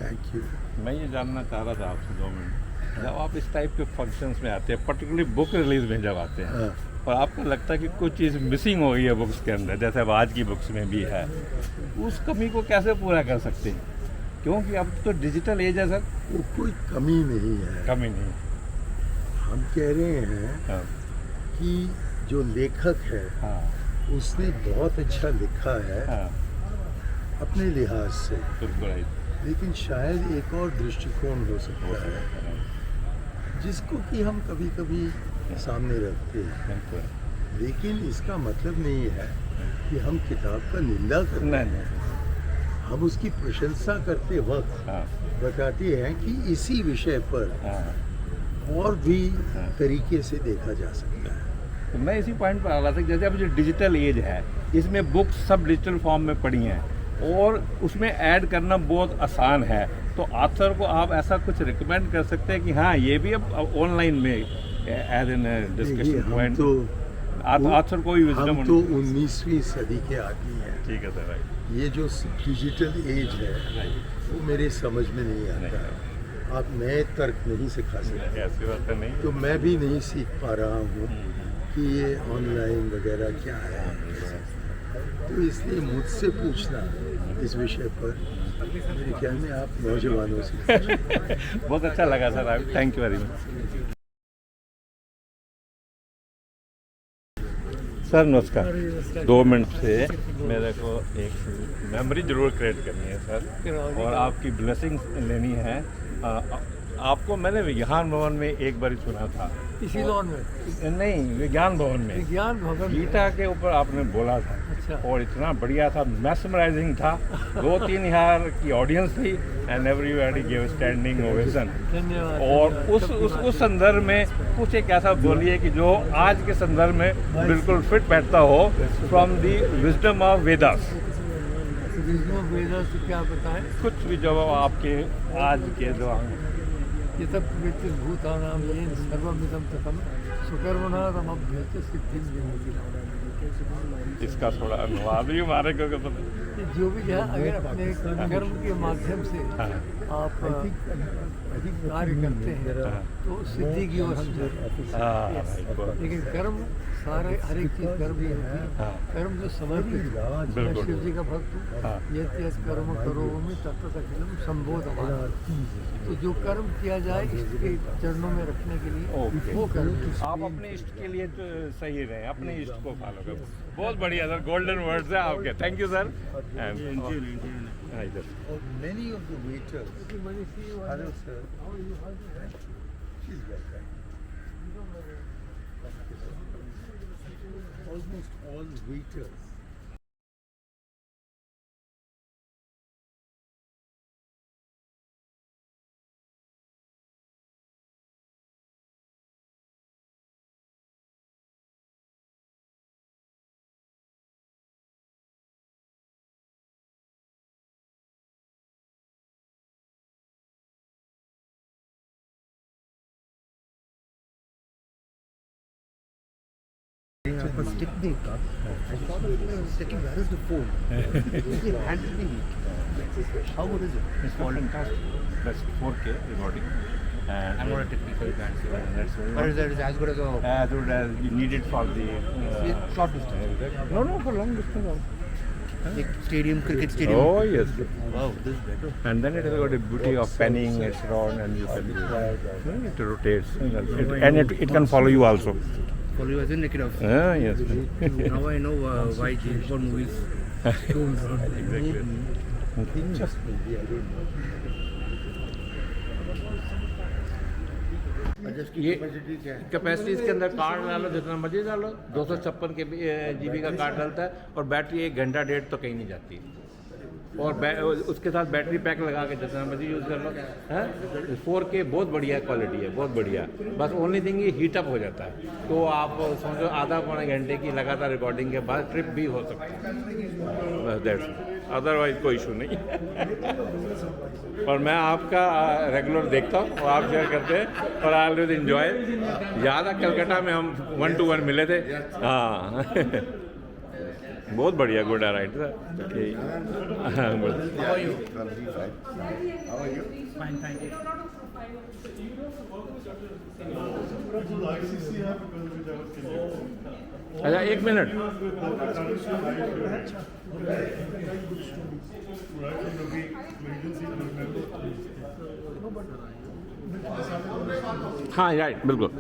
Thank you. मैं ये जानना चाह रहा था आपसे 2 मिनट, जब आप इस टाइप के फंक्शंस में आते हैं, पर्टिकुलरली बुक रिलीज में जब आते हैं, हाँ, और आपको लगता है कि कुछ चीज़ मिसिंग हो गई है बुक्स के अंदर, जैसे अब आज की बुक्स में भी है, उस कमी को कैसे पूरा कर सकते हैं? क्योंकि अब तो डिजिटल एज है सर। वो कोई कमी नहीं है। कमी नहीं। हम कह रहे हैं हाँ कि जो लेखक है हाँ उसने बहुत अच्छा लिखा है हाँ, अपने लिहाज से, बिल्कुल राइट। लेकिन शायद एक और दृष्टिकोण हो सकता है जिसको कि हम कभी कभी सामने रखते हैं। बिल्कुल। लेकिन इसका मतलब नहीं है कि हम किताब का निंदा करते नहीं हैं। नहीं। हम उसकी प्रशंसा करते वक्त हाँ बताते हैं कि इसी विषय पर हाँ। और भी तरीके से देखा जा सकता है। तो मैं इसी पॉइंट पर आ रहा था कि जैसे अब जो डिजिटल एज है, इसमें बुक्स सब डिजिटल फॉर्म में पड़ी हैं और उसमें ऐड करना बहुत आसान है, तो ऑथर को आप ऐसा कुछ रिकमेंड कर सकते हैं कि हाँ ये भी अब ऑनलाइन में एज एन देखिए, डिस्कशन हम पॉइंट, तो ऑथर को भी विजडम हम तो 19वीं सदी के आदमी हैं। ठीक है सर, राइट ये जो डिजिटल एज है राइट। वो मेरे समझ में नहीं आता। आप नए तर्क नहीं सिखा सकते, ऐसी बात तो नहीं। तो मैं भी नहीं सीख पा रहा हूँ कि ये ऑनलाइन वगैरह क्या है। तो इसलिए मुझसे पूछना इस विषय पर मेरे ख्याल में आप नौजवानों से पूछें। बहुत अच्छा लगा sir, thank you very much. Sir नमस्कार। 2 मिनट से मेरे को एक मेमोरी जरूर क्रिएट करनी है सर, और आपकी ब्लेसिंग्स लेनी है। आपको मैंने विज्ञान भवन में एक बार सुना था। इसी लॉन में? नहीं, विज्ञान भवन में विज्ञान भवन में? गीता के ऊपर आपने बोला था। अच्छा। और इतना बढ़िया था, मैस्मराइजिंग था। 2-3 हजार की ऑडियंस थी and everybody give standing ovation. धन्यवाद। और धन्यवाद। उस संदर्भ में कुछ एक ऐसा बोलिए कि जो आज के संदर्भ में बिल्कुल फिट बैठता हो, from the wisdom of Vedas. Wisdom of Vedas से क्या बताएं? कुछ भी जो आपके आज के जो ये तब भूतानाम ये सर्वमिदं ततम सुकर्मणामभ्यस्य सिद्धिं विमुक्ति। इसका थोड़ा अनुवाद भी हमारे को पता। जो भी है, अगर अपने कर्म के माध्यम से हाँ आप अधिक कार्य करते हैं हाँ। तो सिद्धि की ओर हम हाँ, लेकिन कर्म सारे हर एक चीज़ कर्म ही होती है। हाँ। कर्म जो समर्पित है। मैं बिल्कुल। शिव जी का भक्त हूँ। हाँ। यत यत कर्म करो में तत्त अखिलम संबोधमान। तो जो कर्म किया जाए इसके चरणों में रखने के लिए ओके। वो कर्म। आप अपने इष्ट के लिए तो सही रहे, अपने इष्ट को फॉलो करो। बहुत बढ़िया सर, गोल्डन वर्ड्स है आपके। Thank you sir. And Many of the waiters, hello sir, she's welcome. Almost all waiters technique. I saw the second, where is the phone? He handed me. How good is it? It's fantastic. That's 4K recording. And I'm not a technical guy, so that's but is that as good as a as good as you need it for the short distance? no, for long distance also. Like stadium, cricket stadium? Oh yes. Wow, this is better. And then it has got a beauty of panning, it's round, and you can it rotates, and it can follow you also. Follow you as in like of. Ah yes. Now I know why James Bond movies don't run. Exactly. It just maybe, I don't know. ये capacity इसके अंदर card डालो जितना मर्जी डालो, 256 के GB का card डलता है, और बैटरी 1 घंटा 1.5 तो कहीं नहीं जाती। और उसके साथ बैटरी पैक लगा के जितना मर्जी यूज़ कर लो है। 4K बहुत बढ़िया क्वालिटी है, बहुत बढ़िया। बस ओनली थिंग ये हीटअप हो जाता है, तो आप समझो आधा पौने घंटे की लगातार रिकॉर्डिंग के बाद ट्रिप भी हो सकती है, बस दैट्स, अदरवाइज कोई इशू नहीं। और मैं आपका रेगुलर देखता हूँ और आप शेयर करते हैं, और आई ऑलवेज एंजॉय। याद है कलकत्ता में हम 1-to-1 मिले थे। हाँ। बहुत बढ़िया, गुड राइट सर। हाँ, good. How are you? Fine, thank you. अच्छा, एक मिनट। हाँ राइट, बिल्कुल।